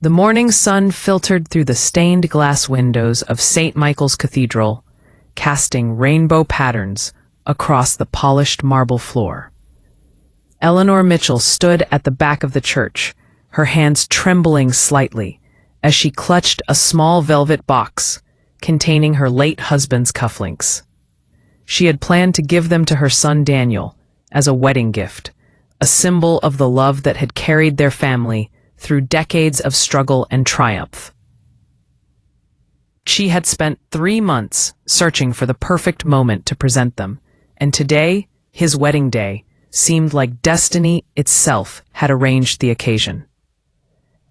The morning sun filtered through the stained glass windows of St. Michael's Cathedral, casting rainbow patterns across the polished marble floor. Eleanor Mitchell stood at the back of the church, her hands trembling slightly as she clutched a small velvet box containing her late husband's cufflinks. She had planned to give them to her son Daniel as a wedding gift, a symbol of the love that had carried their family through decades of struggle and triumph. She had spent 3 months searching for the perfect moment to present them, and today, his wedding day, seemed like destiny itself had arranged the occasion.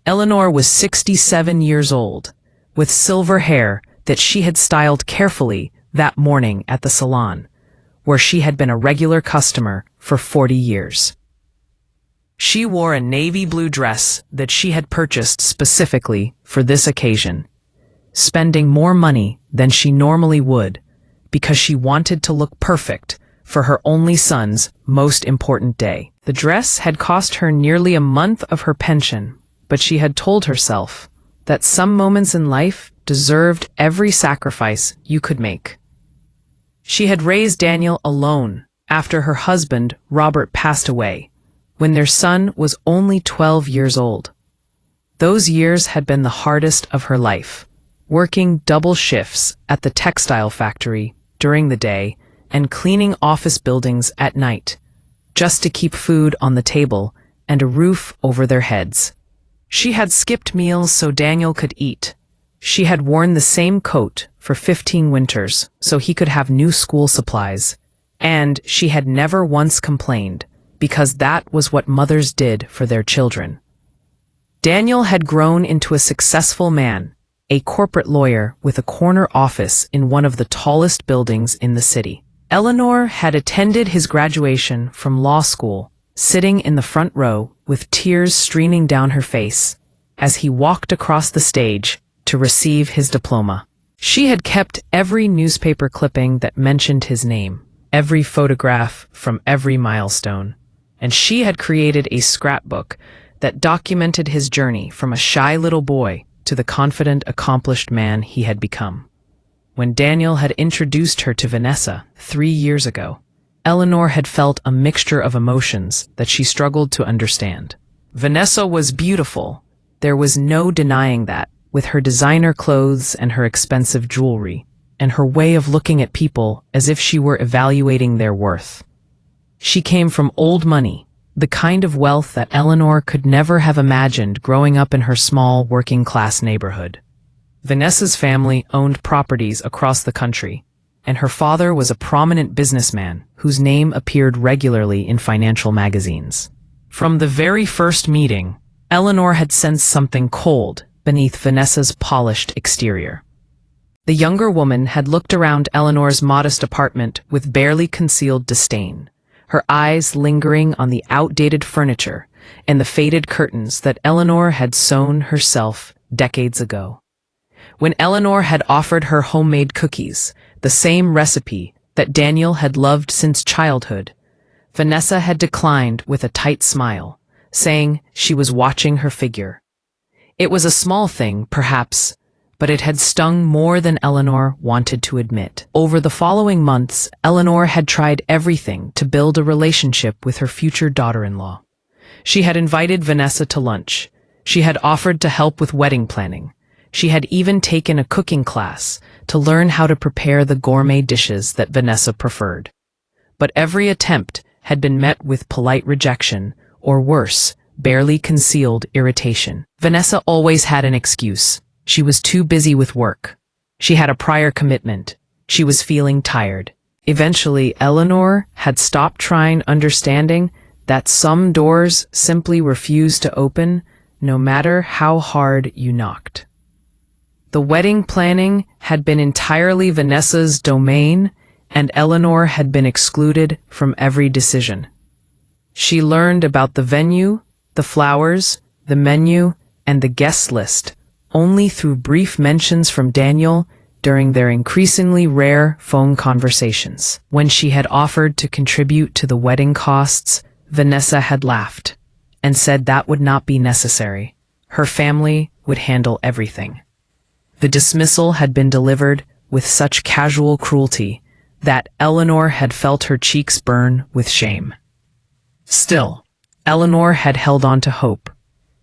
Eleanor was 67 years old, with silver hair that she had styled carefully that morning at the salon, where she had been a regular customer for 40 years. She wore a navy blue dress that she had purchased specifically for this occasion, spending more money than she normally would because she wanted to look perfect for her only son's most important day. The dress had cost her nearly a month of her pension, but she had told herself that some moments in life deserved every sacrifice you could make. She had raised Daniel alone after her husband, Robert, passed away, when their son was only 12 years old. Those years had been the hardest of her life, working double shifts at the textile factory during the day and cleaning office buildings at night, just to keep food on the table and a roof over their heads. She had skipped meals so Daniel could eat. She had worn the same coat for 15 winters so he could have new school supplies, and she had never once complained, because that was what mothers did for their children. Daniel had grown into a successful man, a corporate lawyer with a corner office in one of the tallest buildings in the city. Eleanor had attended his graduation from law school, sitting in the front row with tears streaming down her face as he walked across the stage to receive his diploma. She had kept every newspaper clipping that mentioned his name, every photograph from every milestone, and she had created a scrapbook that documented his journey from a shy little boy to the confident, accomplished man he had become. When Daniel had introduced her to Vanessa 3 years ago, Eleanor had felt a mixture of emotions that she struggled to understand. Vanessa was beautiful. There was no denying that, with her designer clothes and her expensive jewelry, and her way of looking at people as if she were evaluating their worth. She came from old money, the kind of wealth that Eleanor could never have imagined growing up in her small working-class neighborhood. Vanessa's family owned properties across the country, and her father was a prominent businessman whose name appeared regularly in financial magazines. From the very first meeting, Eleanor had sensed something cold beneath Vanessa's polished exterior. The younger woman had looked around Eleanor's modest apartment with barely concealed disdain, her eyes lingering on the outdated furniture and the faded curtains that Eleanor had sewn herself decades ago. When Eleanor had offered her homemade cookies, the same recipe that Daniel had loved since childhood, Vanessa had declined with a tight smile, saying she was watching her figure. It was a small thing, perhaps, but it had stung more than Eleanor wanted to admit. Over the following months, Eleanor had tried everything to build a relationship with her future daughter-in-law. She had invited Vanessa to lunch. She had offered to help with wedding planning. She had even taken a cooking class to learn how to prepare the gourmet dishes that Vanessa preferred. But every attempt had been met with polite rejection, or worse, barely concealed irritation. Vanessa always had an excuse. She was too busy with work. She had a prior commitment. She was feeling tired. Eventually, Eleanor had stopped trying, understanding that some doors simply refused to open, no matter how hard you knocked. The wedding planning had been entirely Vanessa's domain, and Eleanor had been excluded from every decision. She learned about the venue, the flowers, the menu, and the guest list only through brief mentions from Daniel during their increasingly rare phone conversations. When she had offered to contribute to the wedding costs, Vanessa had laughed and said that would not be necessary. Her family would handle everything. The dismissal had been delivered with such casual cruelty that Eleanor had felt her cheeks burn with shame. Still, Eleanor had held on to hope.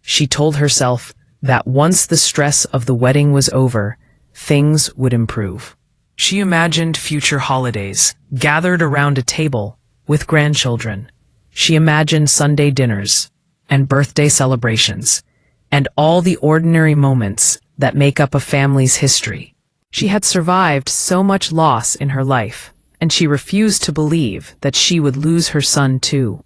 She told herself that once the stress of the wedding was over, things would improve. She imagined future holidays, gathered around a table with grandchildren. She imagined Sunday dinners and birthday celebrations, and all the ordinary moments that make up a family's history. She had survived so much loss in her life, and she refused to believe that she would lose her son too.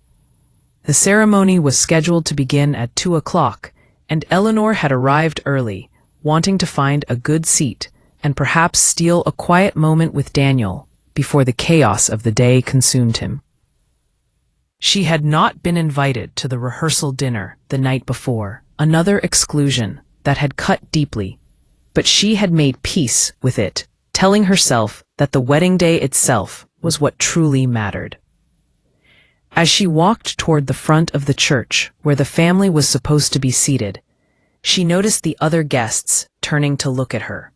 The ceremony was scheduled to begin at 2 o'clock, and Eleanor had arrived early, wanting to find a good seat and perhaps steal a quiet moment with Daniel before the chaos of the day consumed him. She had not been invited to the rehearsal dinner the night before, another exclusion that had cut deeply, but she had made peace with it, telling herself that the wedding day itself was what truly mattered. As she walked toward the front of the church where the family was supposed to be seated, she noticed the other guests turning to look at her.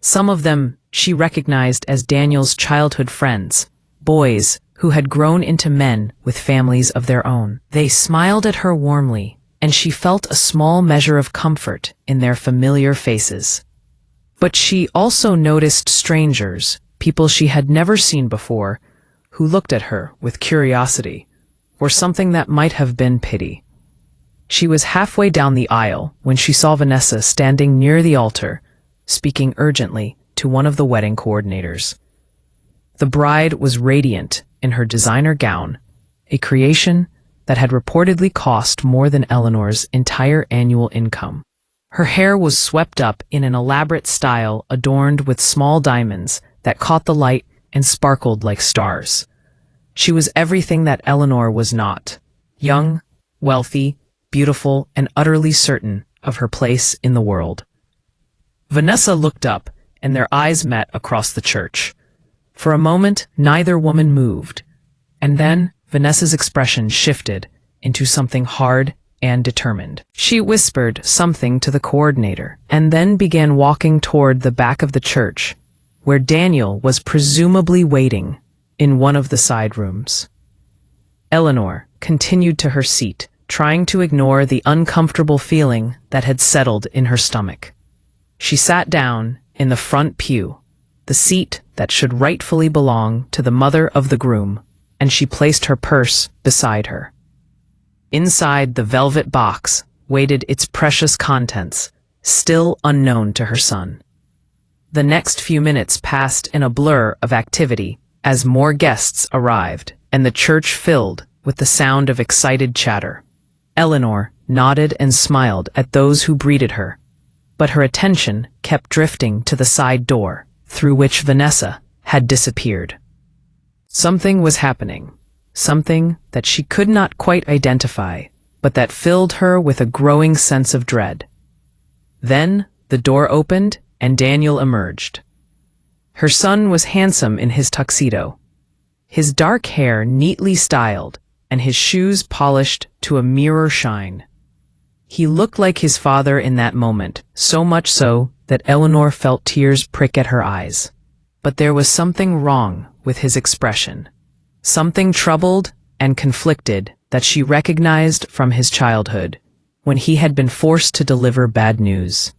Some of them she recognized as Daniel's childhood friends, boys who had grown into men with families of their own. They smiled at her warmly, and she felt a small measure of comfort in their familiar faces. But she also noticed strangers, people she had never seen before, who looked at her with curiosity, or something that might have been pity. She was halfway down the aisle when she saw Vanessa standing near the altar, speaking urgently to one of the wedding coordinators. The bride was radiant in her designer gown, a creation that had reportedly cost more than Eleanor's entire annual income. Her hair was swept up in an elaborate style adorned with small diamonds that caught the light and sparkled like stars. She was everything that Eleanor was not: young, wealthy, beautiful, and utterly certain of her place in the world. Vanessa looked up, and their eyes met across the church. For a moment, neither woman moved, and then Vanessa's expression shifted into something hard and determined. She whispered something to the coordinator, and then began walking toward the back of the church, where Daniel was presumably waiting in one of the side rooms. Eleanor continued to her seat, trying to ignore the uncomfortable feeling that had settled in her stomach. She sat down in the front pew, the seat that should rightfully belong to the mother of the groom, and she placed her purse beside her. Inside the velvet box waited its precious contents, still unknown to her son. The next few minutes passed in a blur of activity as more guests arrived, and the church filled with the sound of excited chatter. Eleanor nodded and smiled at those who greeted her, but her attention kept drifting to the side door, through which Vanessa had disappeared. Something was happening, something that she could not quite identify, but that filled her with a growing sense of dread. Then the door opened and Daniel emerged. Her son was handsome in his tuxedo, his dark hair neatly styled and his shoes polished to a mirror shine. He looked like his father in that moment, so much so that Eleanor felt tears prick at her eyes. But there was something wrong with his expression, something troubled and conflicted that she recognized from his childhood, when he had been forced to deliver bad news.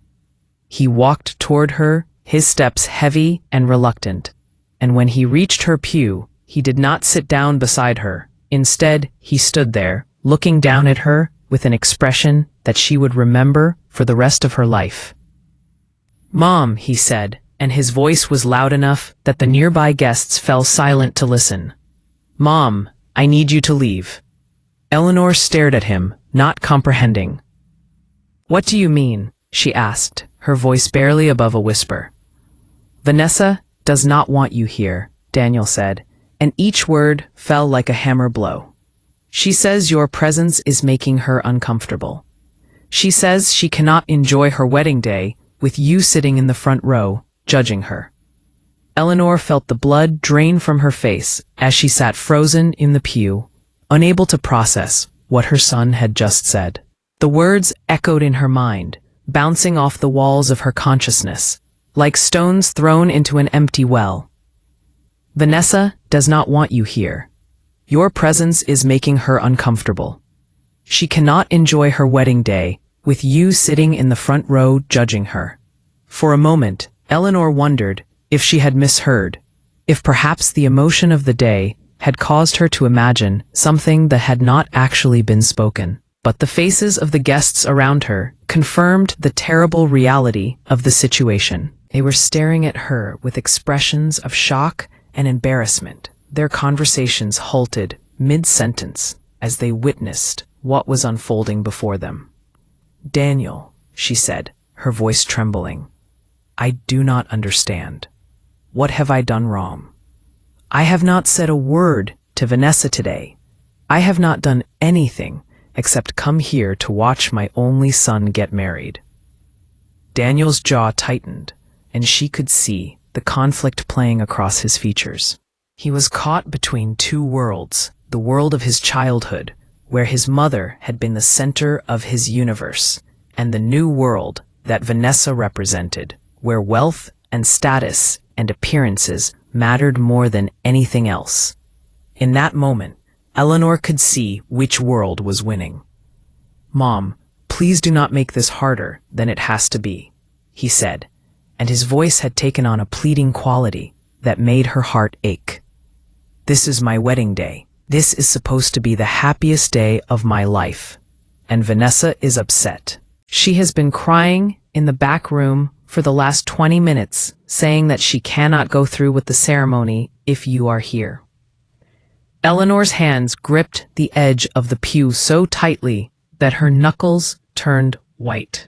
He walked toward her, his steps heavy and reluctant, and when he reached her pew, he did not sit down beside her. Instead, he stood there, looking down at her with an expression that she would remember for the rest of her life. "Mom," he said, and his voice was loud enough that the nearby guests fell silent to listen. "Mom, I need you to leave." Eleanor stared at him, not comprehending. "What do you mean?" she asked, her voice barely above a whisper. "Vanessa does not want you here," Daniel said, and each word fell like a hammer blow. "She says your presence is making her uncomfortable. She says she cannot enjoy her wedding day with you sitting in the front row, judging her." Eleanor felt the blood drain from her face as she sat frozen in the pew, unable to process what her son had just said. The words echoed in her mind, bouncing off the walls of her consciousness, like stones thrown into an empty well. Vanessa does not want you here. Your presence is making her uncomfortable. She cannot enjoy her wedding day with you sitting in the front row judging her. For a moment, Eleanor wondered if she had misheard, if perhaps the emotion of the day had caused her to imagine something that had not actually been spoken. But the faces of the guests around her confirmed the terrible reality of the situation. They were staring at her with expressions of shock and embarrassment. Their conversations halted mid-sentence as they witnessed what was unfolding before them. "Daniel," she said, her voice trembling, "I do not understand. What have I done wrong? I have not said a word to Vanessa today. I have not done anything except come here to watch my only son get married." Daniel's jaw tightened, and she could see the conflict playing across his features. He was caught between two worlds, the world of his childhood, where his mother had been the center of his universe, and the new world that Vanessa represented, where wealth and status and appearances mattered more than anything else. In that moment, Eleanor could see which world was winning. "Mom, please do not make this harder than it has to be," he said, and his voice had taken on a pleading quality that made her heart ache. "This is my wedding day. This is supposed to be the happiest day of my life, and Vanessa is upset. She has been crying in the back room for the last 20 minutes, saying that she cannot go through with the ceremony if you are here." Eleanor's hands gripped the edge of the pew so tightly that her knuckles turned white.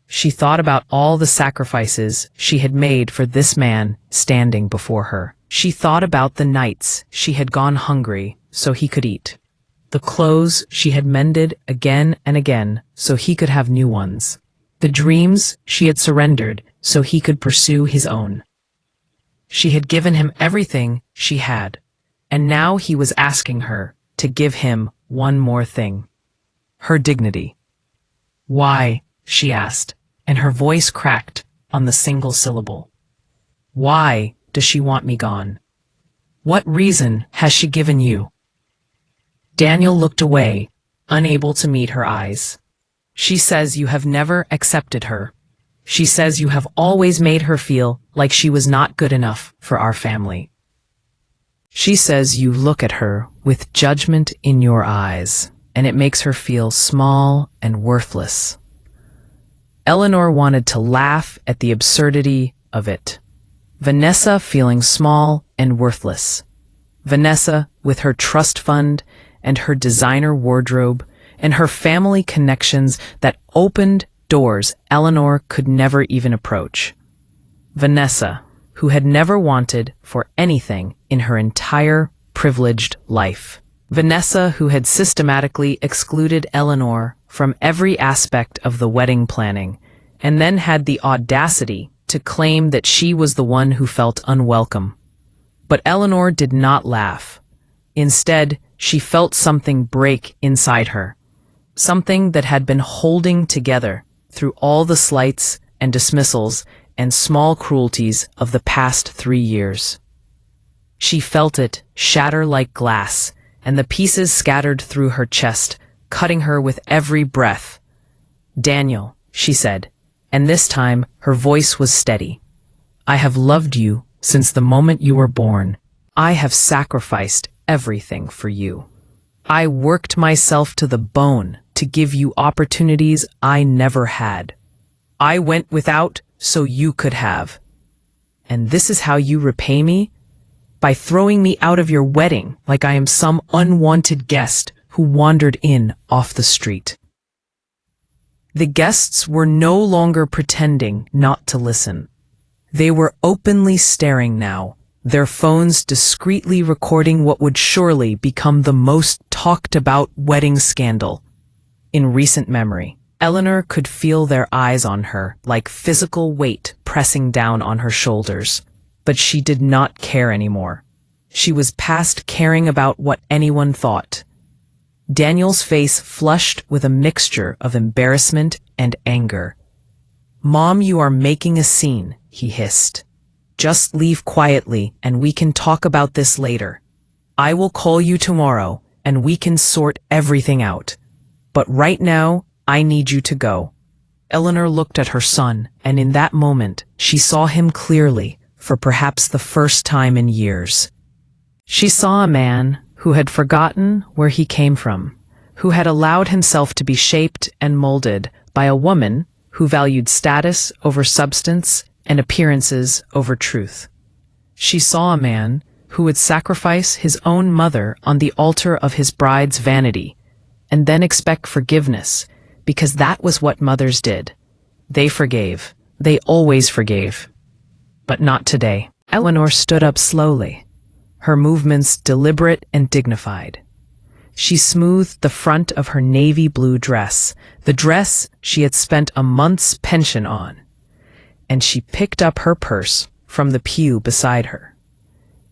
She thought about all the sacrifices she had made for this man standing before her. She thought about the nights she had gone hungry so he could eat, the clothes she had mended again and again so he could have new ones, the dreams she had surrendered so he could pursue his own. She had given him everything she had, and now he was asking her to give him one more thing: her dignity. "Why?" she asked, and her voice cracked on the single syllable. "Why does she want me gone? What reason has she given you?" Daniel looked away, unable to meet her eyes. "She says you have never accepted her. She says you have always made her feel like she was not good enough for our family. She says you look at her with judgment in your eyes, and it makes her feel small and worthless." Eleanor wanted to laugh at the absurdity of it. Vanessa feeling small and worthless. Vanessa with her trust fund and her designer wardrobe and her family connections that opened doors Eleanor could never even approach. Vanessa, who had never wanted for anything in her entire privileged life. Vanessa, who had systematically excluded Eleanor from every aspect of the wedding planning, and then had the audacity to claim that she was the one who felt unwelcome. But Eleanor did not laugh. Instead, she felt something break inside her, something that had been holding together through all the slights and dismissals and small cruelties of the past 3 years. She felt it shatter like glass, and the pieces scattered through her chest, cutting her with every breath. "Daniel," she said, and this time her voice was steady. "I have loved you since the moment you were born. I have sacrificed everything for you. I worked myself to the bone to give you opportunities I never had. I went without so you could have. And this is how you repay me? By throwing me out of your wedding like I am some unwanted guest who wandered in off the street." The guests were no longer pretending not to listen. They were openly staring now, their phones discreetly recording what would surely become the most talked about wedding scandal in recent memory. Eleanor could feel their eyes on her like physical weight pressing down on her shoulders, but she did not care anymore. She was past caring about what anyone thought. Daniel's face flushed with a mixture of embarrassment and anger "Mom, you are making a scene," he hissed. "Just leave quietly and we can talk about this later. I will call you tomorrow and we can sort everything out. But right now, I need you to go." Eleanor looked at her son, and in that moment, she saw him clearly, for perhaps the first time in years. She saw a man who had forgotten where he came from, who had allowed himself to be shaped and molded by a woman who valued status over substance and appearances over truth. She saw a man who would sacrifice his own mother on the altar of his bride's vanity, and then expect forgiveness, because that was what mothers did. They forgave. They always forgave. But not today. Eleanor stood up slowly, her movements deliberate and dignified. She smoothed the front of her navy blue dress, the dress she had spent a month's pension on, and she picked up her purse from the pew beside her.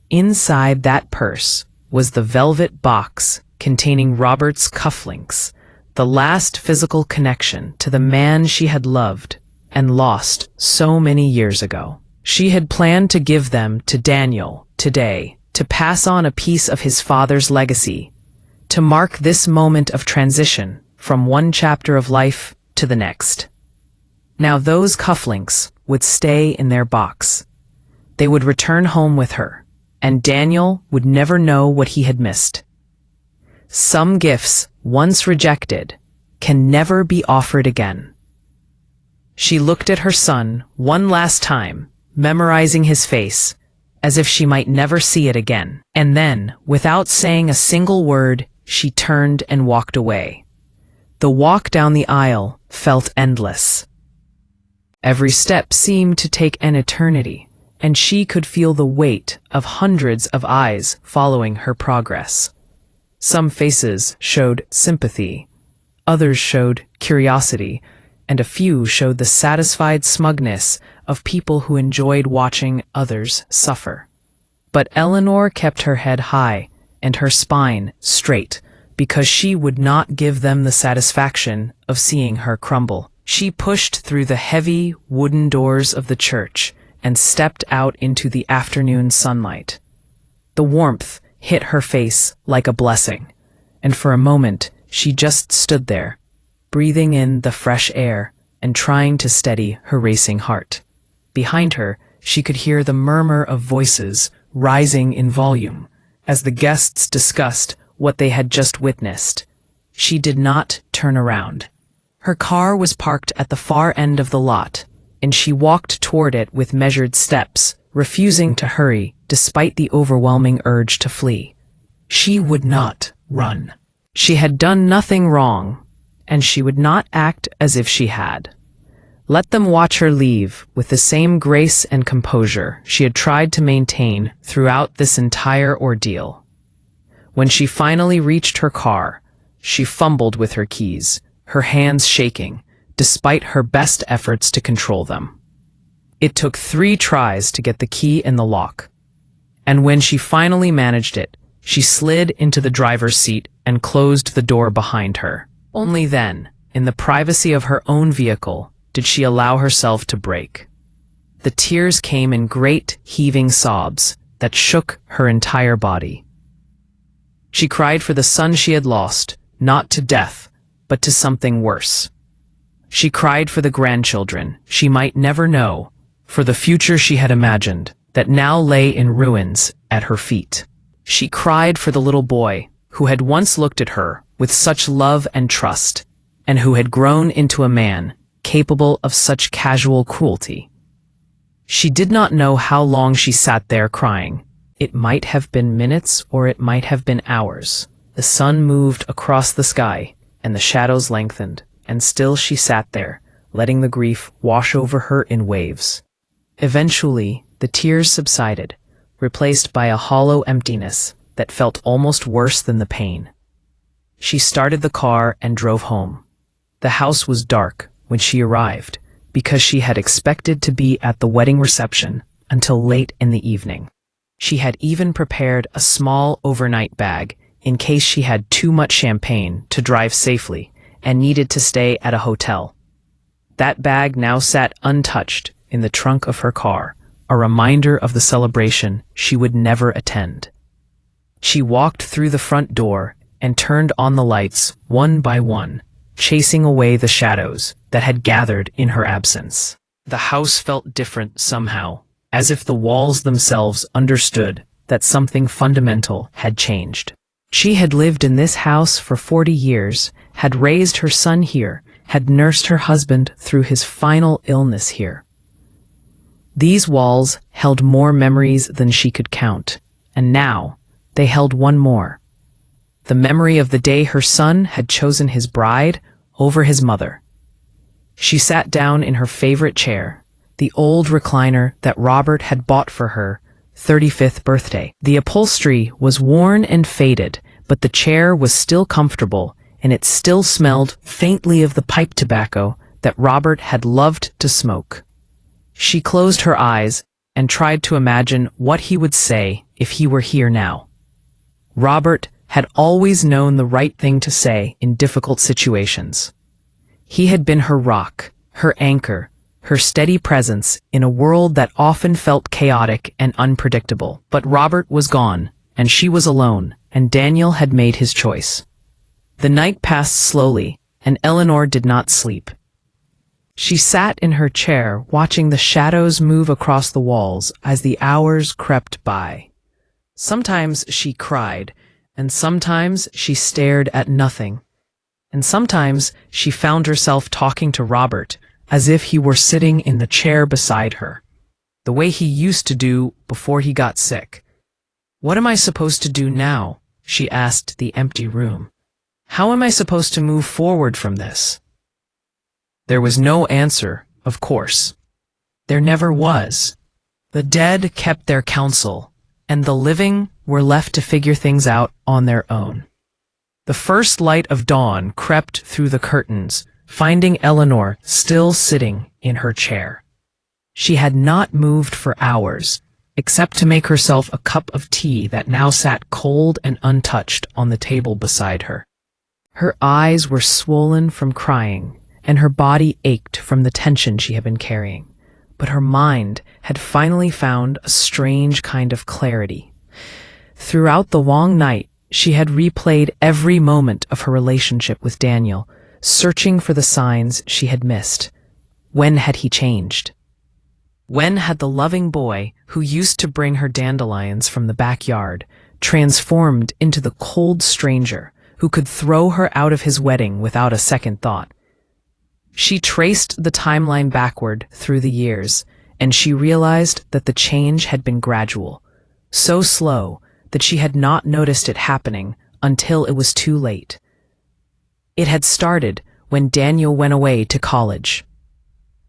Inside that purse was the velvet box containing Robert's cufflinks, the last physical connection to the man she had loved and lost so many years ago. She had planned to give them to Daniel today, to pass on a piece of his father's legacy, to mark this moment of transition from one chapter of life to the next. Now those cufflinks would stay in their box. They would return home with her, and Daniel would never know what he had missed. Some gifts, once rejected, can never be offered again. She looked at her son one last time, memorizing his face, as if she might never see it again. And then, without saying a single word, she turned and walked away. The walk down the aisle felt endless. Every step seemed to take an eternity, and she could feel the weight of hundreds of eyes following her progress. Some faces showed sympathy, others showed curiosity, and a few showed the satisfied smugness of people who enjoyed watching others suffer. But Eleanor kept her head high and her spine straight, because she would not give them the satisfaction of seeing her crumble. She pushed through the heavy wooden doors of the church and stepped out into the afternoon sunlight. The warmth hit her face like a blessing, and for a moment she just stood there, breathing in the fresh air and trying to steady her racing heart. Behind her, she could hear the murmur of voices rising in volume as the guests discussed what they had just witnessed. She did not turn around. Her car was parked at the far end of the lot, and she walked toward it with measured steps, refusing to hurry despite the overwhelming urge to flee. She would not run. She had done nothing wrong, and she would not act as if she had. Let them watch her leave with the same grace and composure she had tried to maintain throughout this entire ordeal. When she finally reached her car, she fumbled with her keys, her hands shaking, despite her best efforts to control them. It took 3 tries to get the key in the lock, and when she finally managed it, she slid into the driver's seat and closed the door behind her. Only then, in the privacy of her own vehicle, did she allow herself to break. The tears came in great, heaving sobs that shook her entire body. She cried for the son she had lost, not to death, but to something worse. She cried for the grandchildren she might never know, for the future she had imagined, that now lay in ruins at her feet. She cried for the little boy who had once looked at her with such love and trust, and who had grown into a man capable of such casual cruelty. She did not know how long she sat there crying. It might have been minutes or it might have been hours. The sun moved across the sky, and the shadows lengthened, and still she sat there, letting the grief wash over her in waves. Eventually, the tears subsided, replaced by a hollow emptiness that felt almost worse than the pain. She started the car and drove home. The house was dark when she arrived, because she had expected to be at the wedding reception until late in the evening. She had even prepared a small overnight bag in case she had too much champagne to drive safely and needed to stay at a hotel. That bag now sat untouched in the trunk of her car, a reminder of the celebration she would never attend. She walked through the front door and turned on the lights one by one, chasing away the shadows that had gathered in her absence. The house felt different somehow, as if the walls themselves understood that something fundamental had changed. She had lived in this house for 40 years, had raised her son here, had nursed her husband through his final illness here. These walls held more memories than she could count, and now they held one more. The memory of the day her son had chosen his bride over his mother. She sat down in her favorite chair, the old recliner that Robert had bought for her 35th birthday. The upholstery was worn and faded, but the chair was still comfortable, and it still smelled faintly of the pipe tobacco that Robert had loved to smoke. She closed her eyes and tried to imagine what he would say if he were here now. Robert had always known the right thing to say in difficult situations. He had been her rock, her anchor, her steady presence in a world that often felt chaotic and unpredictable. But Robert was gone, and she was alone, and Daniel had made his choice. The night passed slowly, and Eleanor did not sleep. She sat in her chair, watching the shadows move across the walls as the hours crept by. Sometimes she cried, and sometimes she stared at nothing. And sometimes she found herself talking to Robert as if he were sitting in the chair beside her, the way he used to do before he got sick. "What am I supposed to do now?" she asked the empty room. "How am I supposed to move forward from this?" There was no answer, of course. There never was. The dead kept their counsel, and the living were left to figure things out on their own. The first light of dawn crept through the curtains, finding Eleanor still sitting in her chair. She had not moved for hours, except to make herself a cup of tea that now sat cold and untouched on the table beside her. Her eyes were swollen from crying, and her body ached from the tension she had been carrying. But her mind had finally found a strange kind of clarity. Throughout the long night, she had replayed every moment of her relationship with Daniel, searching for the signs she had missed. When had he changed? When had the loving boy who used to bring her dandelions from the backyard transformed into the cold stranger who could throw her out of his wedding without a second thought? She traced the timeline backward through the years, and she realized that the change had been gradual, so slow that she had not noticed it happening until it was too late. It had started when Daniel went away to college.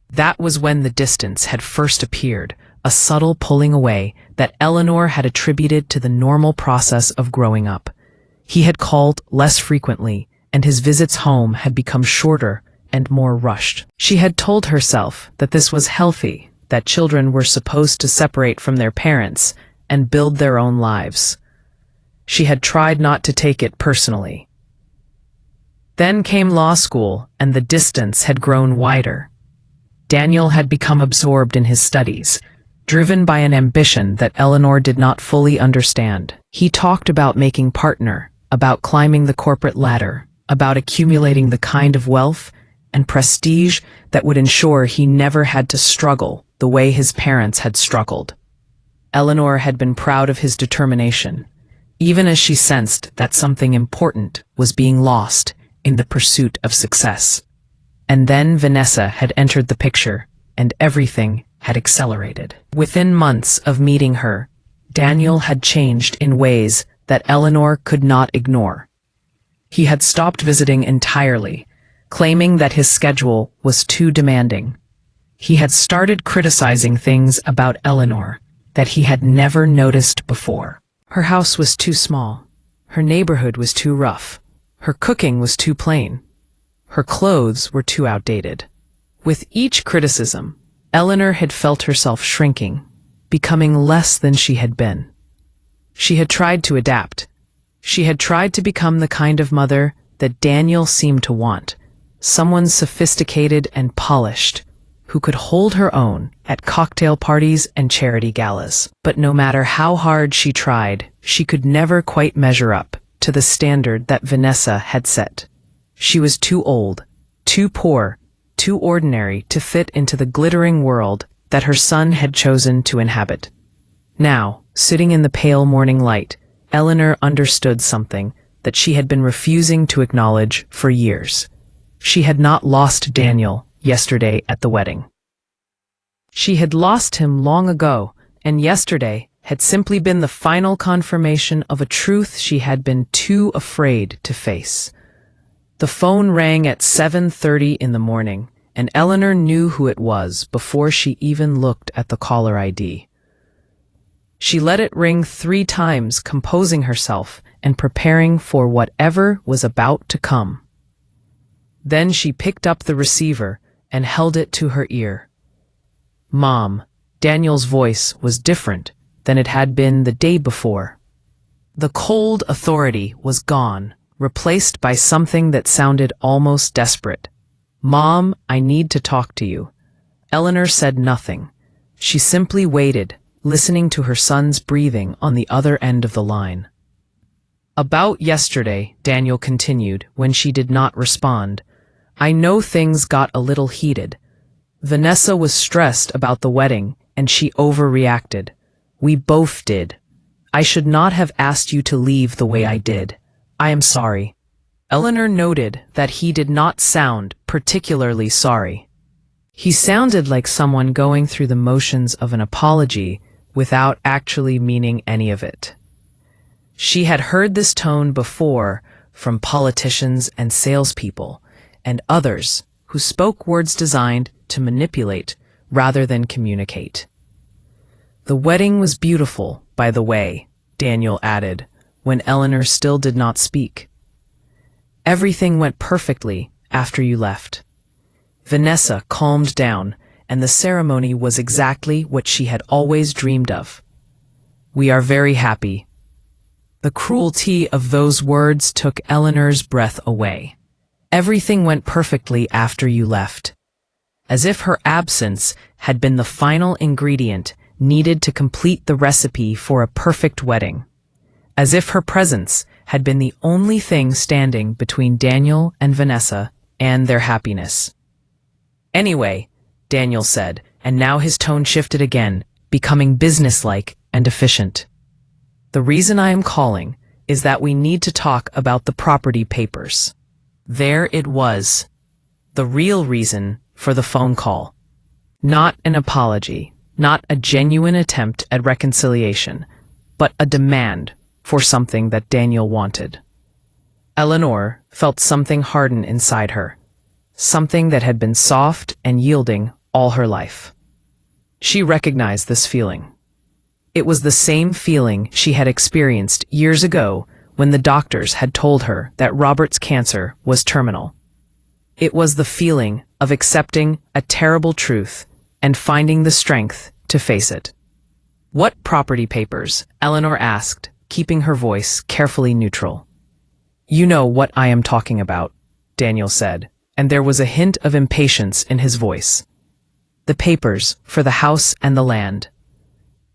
That was when the distance had first appeared, a subtle pulling away that Eleanor had attributed to the normal process of growing up. He had called less frequently, and his visits home had become shorter and more rushed. She had told herself that this was healthy, that children were supposed to separate from their parents and build their own lives. She had tried not to take it personally. Then came law school, and the distance had grown wider. Daniel had become absorbed in his studies, driven by an ambition that Eleanor did not fully understand. He talked about making partner, about climbing the corporate ladder, about accumulating the kind of wealth and prestige that would ensure he never had to struggle the way his parents had struggled. Eleanor had been proud of his determination, even as she sensed that something important was being lost in the pursuit of success. And then Vanessa had entered the picture, and everything had accelerated. Within months of meeting her, Daniel had changed in ways that Eleanor could not ignore. He had stopped visiting entirely, claiming that his schedule was too demanding. He had started criticizing things about Eleanor that he had never noticed before. Her house was too small. Her neighborhood was too rough. Her cooking was too plain. Her clothes were too outdated. With each criticism, Eleanor had felt herself shrinking, becoming less than she had been. She had tried to adapt. She had tried to become the kind of mother that Daniel seemed to want, someone sophisticated and polished, who could hold her own at cocktail parties and charity galas. But no matter how hard she tried, she could never quite measure up to the standard that Vanessa had set. She was too old, too poor, too ordinary to fit into the glittering world that her son had chosen to inhabit. Now, sitting in the pale morning light, Eleanor understood something that she had been refusing to acknowledge for years. She had not lost Daniel yesterday at the wedding. She had lost him long ago, and yesterday had simply been the final confirmation of a truth she had been too afraid to face. The phone rang at 7:30 in the morning, and Eleanor knew who it was before she even looked at the caller ID. She let it ring 3 times, composing herself and preparing for whatever was about to come. Then she picked up the receiver and held it to her ear. "Mom," Daniel's voice was different than it had been the day before. The cold authority was gone, replaced by something that sounded almost desperate. "Mom, I need to talk to you." Eleanor said nothing. She simply waited, listening to her son's breathing on the other end of the line. "About yesterday," Daniel continued when she did not respond, "I know things got a little heated. Vanessa was stressed about the wedding, and she overreacted. We both did. I should not have asked you to leave the way I did. I am sorry." Eleanor noted that he did not sound particularly sorry. He sounded like someone going through the motions of an apology without actually meaning any of it. She had heard this tone before from politicians and salespeople, and others who spoke words designed to manipulate rather than communicate. "The wedding was beautiful, by the way," Daniel added, when Eleanor still did not speak. "Everything went perfectly after you left." Vanessa calmed down, and the ceremony was exactly what she had always dreamed of. "We are very happy." The cruelty of those words took Eleanor's breath away. "Everything went perfectly after you left." As if her absence had been the final ingredient needed to complete the recipe for a perfect wedding. As if her presence had been the only thing standing between Daniel and Vanessa and their happiness. "Anyway," Daniel said, and now his tone shifted again, becoming businesslike and efficient. "The reason I am calling is that we need to talk about the property papers." There it was. The real reason for the phone call. Not an apology, not a genuine attempt at reconciliation, but a demand for something that Daniel wanted. Eleanor felt something harden inside her, something that had been soft and yielding all her life. She recognized this feeling. It was the same feeling she had experienced years ago when the doctors had told her that Robert's cancer was terminal. It was the feeling of accepting a terrible truth and finding the strength to face it. "What property papers?" Eleanor asked, keeping her voice carefully neutral. "You know what I am talking about," Daniel said, and there was a hint of impatience in his voice. "The papers for the house and the land.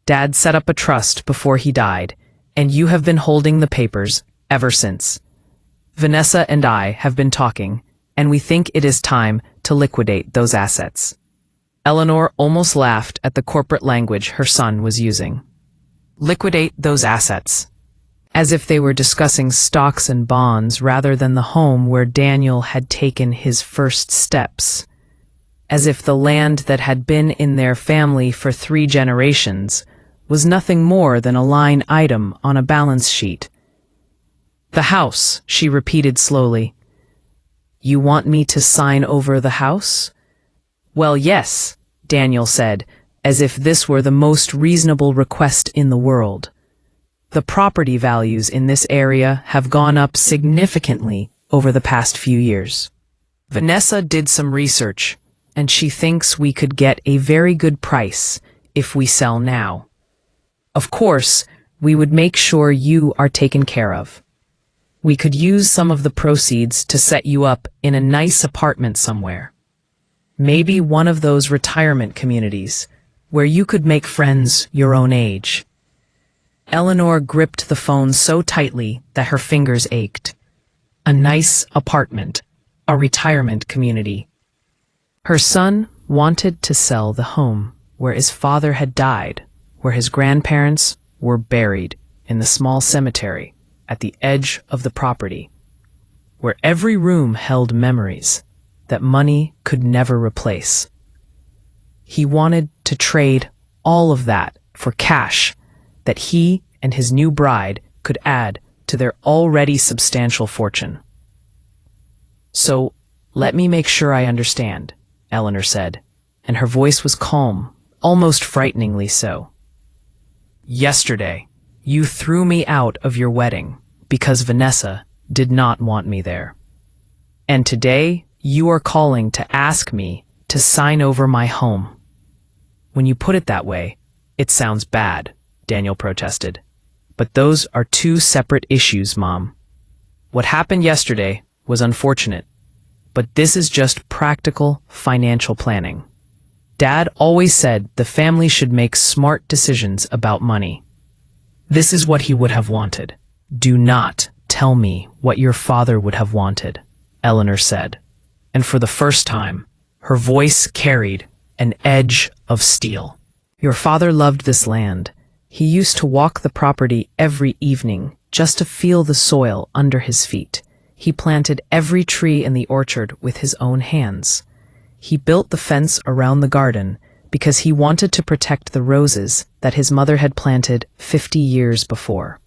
Dad set up a trust before he died, and you have been holding the papers ever since. Vanessa and I have been talking, and we think it is time to liquidate those assets." Eleanor almost laughed at the corporate language her son was using. Liquidate those assets. As if they were discussing stocks and bonds rather than the home where Daniel had taken his first steps. As if the land that had been in their family for 3 generations was nothing more than a line item on a balance sheet. "The house," she repeated slowly. "You want me to sign over the house?" "Well, yes," Daniel said, as if this were the most reasonable request in the world. "The property values in this area have gone up significantly over the past few years. Vanessa did some research, and she thinks we could get a very good price if we sell now. Of course, we would make sure you are taken care of." We could use some of the proceeds to set you up in a nice apartment somewhere. Maybe one of those retirement communities where you could make friends your own age. Eleanor gripped the phone so tightly that her fingers ached. A nice apartment, a retirement community. Her son wanted to sell the home where his father had died, where his grandparents were buried in the small cemetery at the edge of the property, where every room held memories that money could never replace. He wanted to trade all of that for cash that he and his new bride could add to their already substantial fortune. "So, let me make sure I understand," Eleanor said, and her voice was calm, almost frighteningly so. "Yesterday, you threw me out of your wedding because Vanessa did not want me there. And today, you are calling to ask me to sign over my home." "When you put it that way, it sounds bad," Daniel protested. "But those are two separate issues, Mom. What happened yesterday was unfortunate, but this is just practical financial planning. Dad always said the family should make smart decisions about money. This is what he would have wanted." "Do not tell me what your father would have wanted," Eleanor said, and for the first time, her voice carried an edge of steel. "Your father loved this land. He used to walk the property every evening just to feel the soil under his feet. He planted every tree in the orchard with his own hands. He built the fence around the garden because he wanted to protect the roses that his mother had planted 50 years before.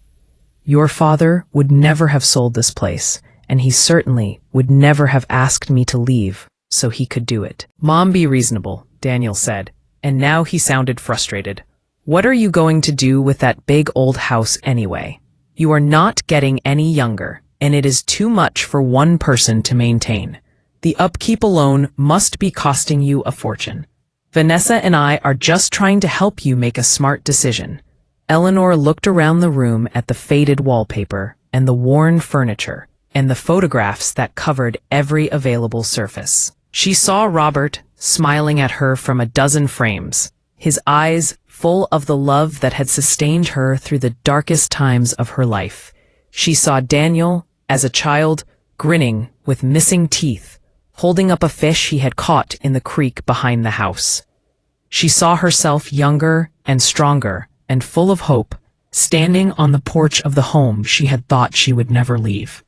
Your father would never have sold this place, and he certainly would never have asked me to leave so he could do it." "Mom, be reasonable," Daniel said, and now he sounded frustrated. "What are you going to do with that big old house anyway? You are not getting any younger, and it is too much for one person to maintain. The upkeep alone must be costing you a fortune. Vanessa and I are just trying to help you make a smart decision." Eleanor looked around the room at the faded wallpaper and the worn furniture and the photographs that covered every available surface. She saw Robert smiling at her from a dozen frames, his eyes full of the love that had sustained her through the darkest times of her life. She saw Daniel, as a child, grinning with missing teeth, holding up a fish he had caught in the creek behind the house. She saw herself younger and stronger and full of hope, standing on the porch of the home she had thought she would never leave.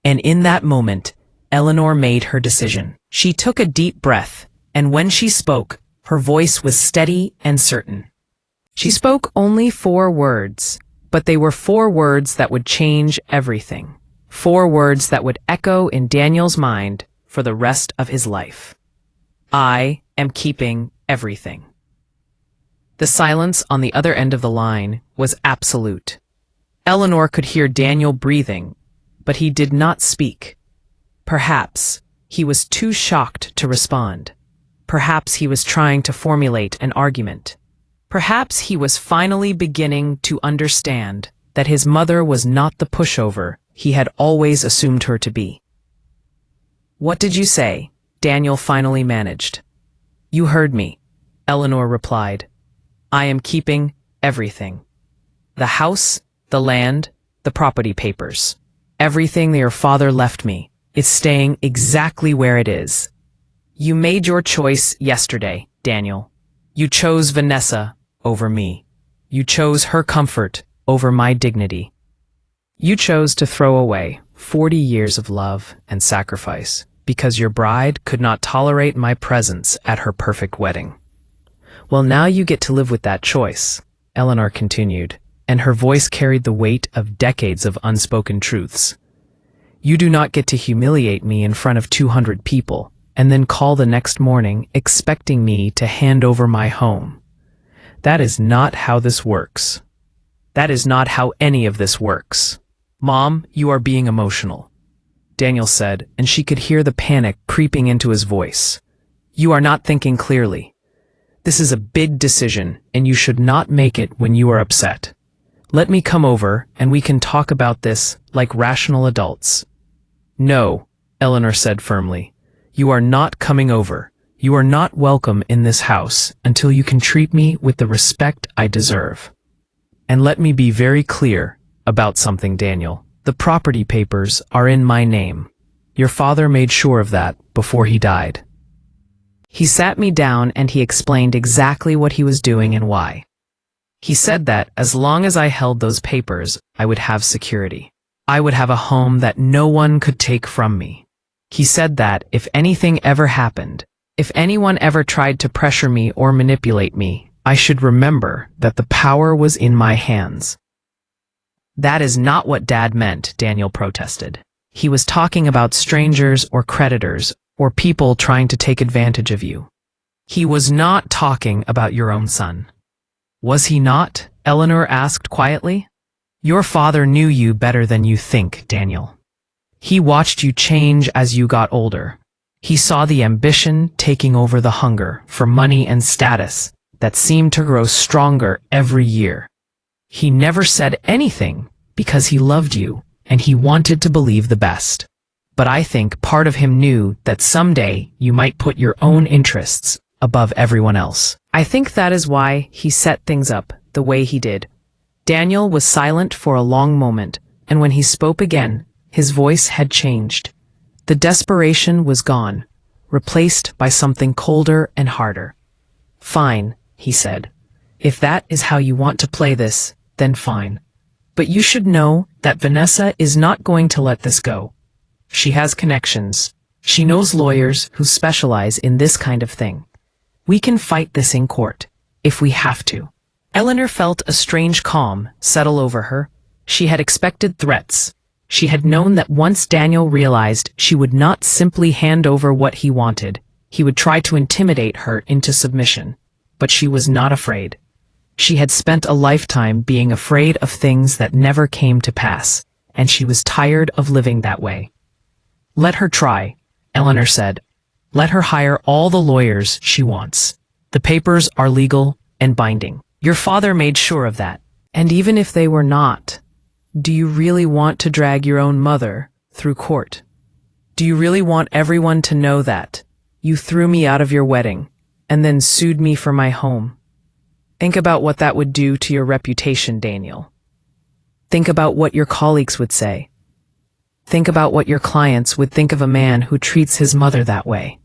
And in that moment, Eleanor made her decision. She took a deep breath, and when she spoke, her voice was steady and certain. She spoke only 4 words, but they were 4 words that would change everything. 4 words that would echo in Daniel's mind for the rest of his life. "I am keeping everything." The silence on the other end of the line was absolute. Eleanor could hear Daniel breathing, but he did not speak. Perhaps he was too shocked to respond. Perhaps he was trying to formulate an argument. Perhaps he was finally beginning to understand that his mother was not the pushover he had always assumed her to be. "What did you say?" Daniel finally managed. "You heard me," Eleanor replied. "I am keeping everything. The house, the land, the property papers. Everything your father left me is staying exactly where it is. You made your choice yesterday, Daniel. You chose Vanessa over me. You chose her comfort over my dignity. You chose to throw away 40 years of love and sacrifice because your bride could not tolerate my presence at her perfect wedding. Well, now you get to live with that choice," Eleanor continued, and her voice carried the weight of decades of unspoken truths. "You do not get to humiliate me in front of 200 people and then call the next morning expecting me to hand over my home. That is not how this works. That is not how any of this works." "Mom, you are being emotional," Daniel said, and she could hear the panic creeping into his voice. "You are not thinking clearly. This is a big decision, and you should not make it when you are upset. Let me come over and we can talk about this like rational adults. No, Eleanor said firmly. You are not coming over. You are not welcome in this house until you can treat me with the respect I deserve. And let me be very clear about something, Daniel. The property papers are in my name. Your father made sure of that before he died. He sat me down and he explained exactly what he was doing and why. He said that as long as I held those papers, I would have security. I would have a home that no one could take from me. He said that if anything ever happened, if anyone ever tried to pressure me or manipulate me, I should remember that the power was in my hands. That is not what Dad meant, Daniel protested. He was talking about strangers or creditors or people trying to take advantage of you. He was not talking about your own son. Was he not? Eleanor asked quietly. Your father knew you better than you think, Daniel. He watched you change as you got older. He saw the ambition taking over the hunger for money and status that seemed to grow stronger every year. He never said anything because he loved you and he wanted to believe the best. But I think part of him knew that someday you might put your own interests above everyone else. I think that is why he set things up the way he did. Daniel was silent for a long moment, and when he spoke again, his voice had changed. The desperation was gone, replaced by something colder and harder. Fine, he said. If that is how you want to play this, then fine. But you should know that Vanessa is not going to let this go. She has connections. She knows lawyers who specialize in this kind of thing. We can fight this in court, if we have to. Eleanor felt a strange calm settle over her. She had expected threats. She had known that once Daniel realized she would not simply hand over what he wanted, he would try to intimidate her into submission. But she was not afraid. She had spent a lifetime being afraid of things that never came to pass, and she was tired of living that way. Let her try, Eleanor said. Let her hire all the lawyers she wants. The papers are legal and binding. Your father made sure of that. And even if they were not, do you really want to drag your own mother through court? Do you really want everyone to know that you threw me out of your wedding and then sued me for my home? Think about what that would do to your reputation, Daniel. Think about what your colleagues would say. Think about what your clients would think of a man who treats his mother that way.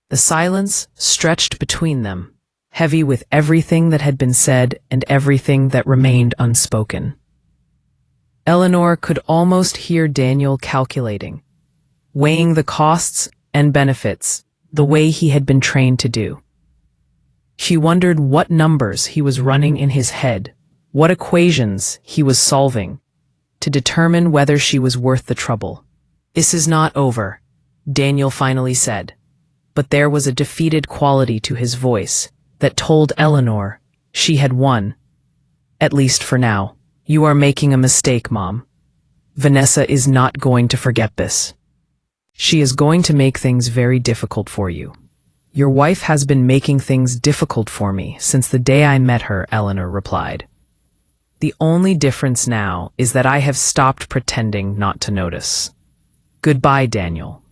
The silence stretched between them, heavy with everything that had been said and everything that remained unspoken. Eleanor could almost hear Daniel calculating, weighing the costs and benefits the way he had been trained to do. She wondered what numbers he was running in his head, what equations he was solving, to determine whether she was worth the trouble. This is not over, Daniel finally said, but there was a defeated quality to his voice that told Eleanor she had won. At least for now. You are making a mistake, Mom. Vanessa is not going to forget this. She is going to make things very difficult for you. Your wife has been making things difficult for me since the day I met her, Eleanor replied. The only difference now is that I have stopped pretending not to notice. Goodbye, Daniel.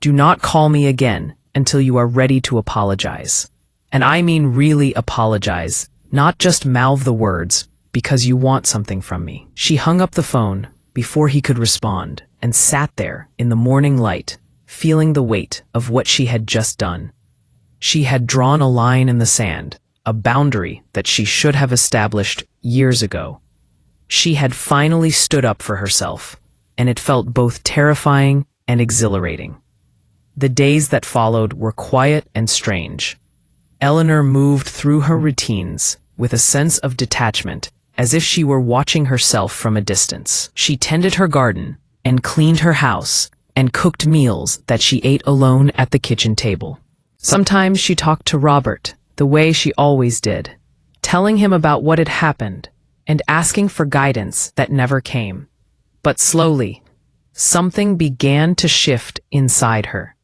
Do not call me again until you are ready to apologize. And I mean really apologize, not just mouth the words because you want something from me. She hung up the phone before he could respond and sat there in the morning light, feeling the weight of what she had just done. She had drawn a line in the sand, a boundary that she should have established years ago. She had finally stood up for herself, and it felt both terrifying and exhilarating. The days that followed were quiet and strange. Eleanor moved through her routines with a sense of detachment, as if she were watching herself from a distance. She tended her garden and cleaned her house and cooked meals that she ate alone at the kitchen table. Sometimes she talked to Robert the way she always did, telling him about what had happened and asking for guidance that never came. But slowly, something began to shift inside her.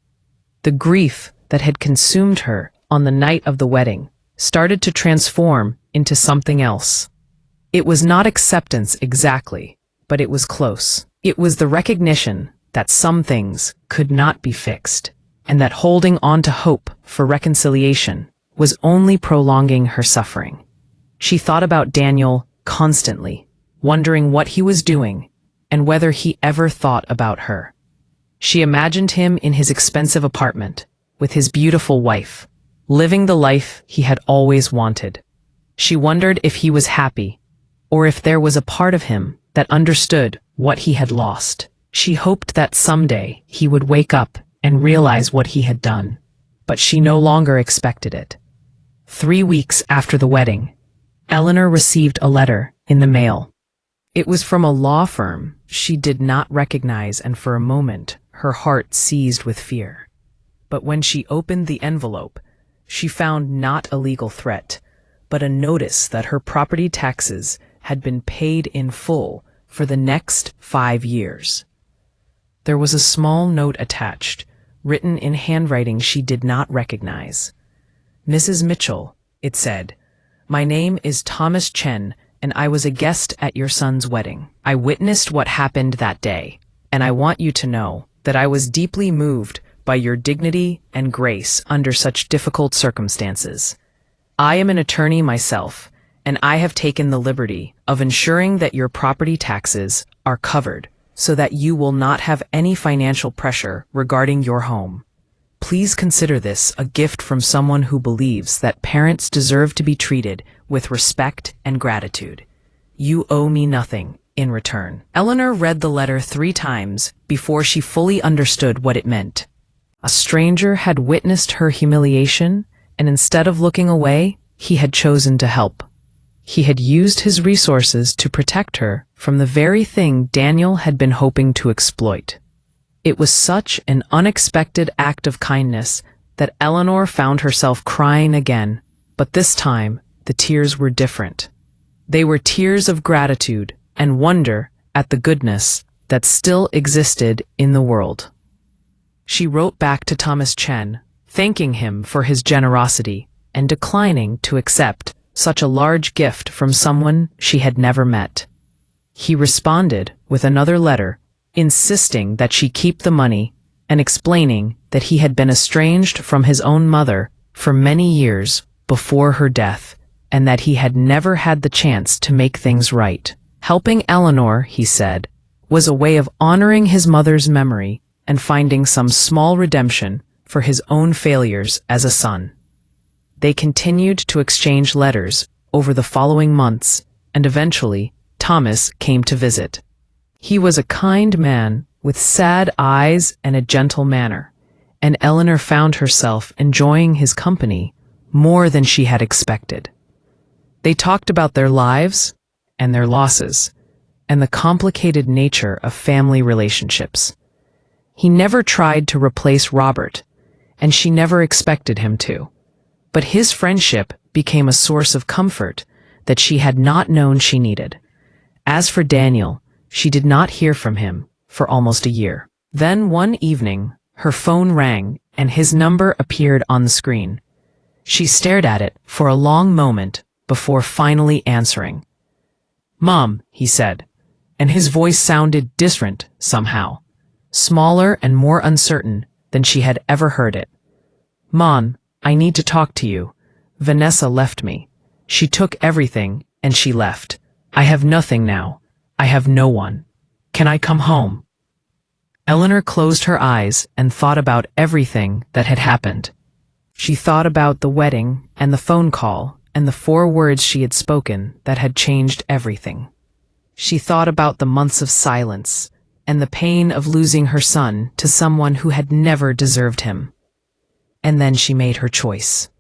The grief that had consumed her on the night of the wedding started to transform into something else. It was not acceptance exactly, but it was close. It was the recognition that some things could not be fixed, and that holding on to hope for reconciliation was only prolonging her suffering. She thought about Daniel constantly, wondering what he was doing and whether he ever thought about her. She imagined him in his expensive apartment, with his beautiful wife, living the life he had always wanted. She wondered if he was happy, or if there was a part of him that understood what he had lost. She hoped that someday he would wake up and realize what he had done, but she no longer expected it. 3 weeks after the wedding, Eleanor received a letter in the mail. It was from a law firm she did not recognize, and for a moment her heart seized with fear. But when she opened the envelope, she found not a legal threat, but a notice that her property taxes had been paid in full for the next 5 years. There was a small note attached, written in handwriting she did not recognize. "Mrs. Mitchell," it said, "my name is Thomas Chen, and I was a guest at your son's wedding. I witnessed what happened that day, and I want you to know that I was deeply moved by your dignity and grace under such difficult circumstances. I am an attorney myself, and I have taken the liberty of ensuring that your property taxes are covered so that you will not have any financial pressure regarding your home. Please consider this a gift from someone who believes that parents deserve to be treated with respect and gratitude. You owe me nothing in return." Eleanor read the letter 3 times before she fully understood what it meant. A stranger had witnessed her humiliation, and instead of looking away, he had chosen to help. He had used his resources to protect her from the very thing Daniel had been hoping to exploit. It was such an unexpected act of kindness that Eleanor found herself crying again, but this time the tears were different. They were tears of gratitude and wonder at the goodness that still existed in the world. She wrote back to Thomas Chen, thanking him for his generosity and declining to accept such a large gift from someone she had never met. He responded with another letter, insisting that she keep the money and explaining that he had been estranged from his own mother for many years before her death, and that he had never had the chance to make things right. Helping Eleanor, he said, was a way of honoring his mother's memory and finding some small redemption for his own failures as a son. They continued to exchange letters over the following months, and eventually Thomas came to visit. He was a kind man with sad eyes and a gentle manner, and Eleanor found herself enjoying his company more than she had expected. They talked about their lives and their losses, and the complicated nature of family relationships. He never tried to replace Robert, and she never expected him to. But his friendship became a source of comfort that she had not known she needed. As for Daniel, she did not hear from him for almost a year. Then one evening, her phone rang and his number appeared on the screen. She stared at it for a long moment before finally answering. "Mom," he said, and his voice sounded different somehow, smaller and more uncertain than she had ever heard it. "Mom, I need to talk to you. Vanessa left me. She took everything and she left. I have nothing now. I have no one. Can I come home?" Eleanor closed her eyes and thought about everything that had happened. She thought about the wedding and the phone call and the 4 words she had spoken that had changed everything. She thought about the months of silence and the pain of losing her son to someone who had never deserved him. And then she made her choice.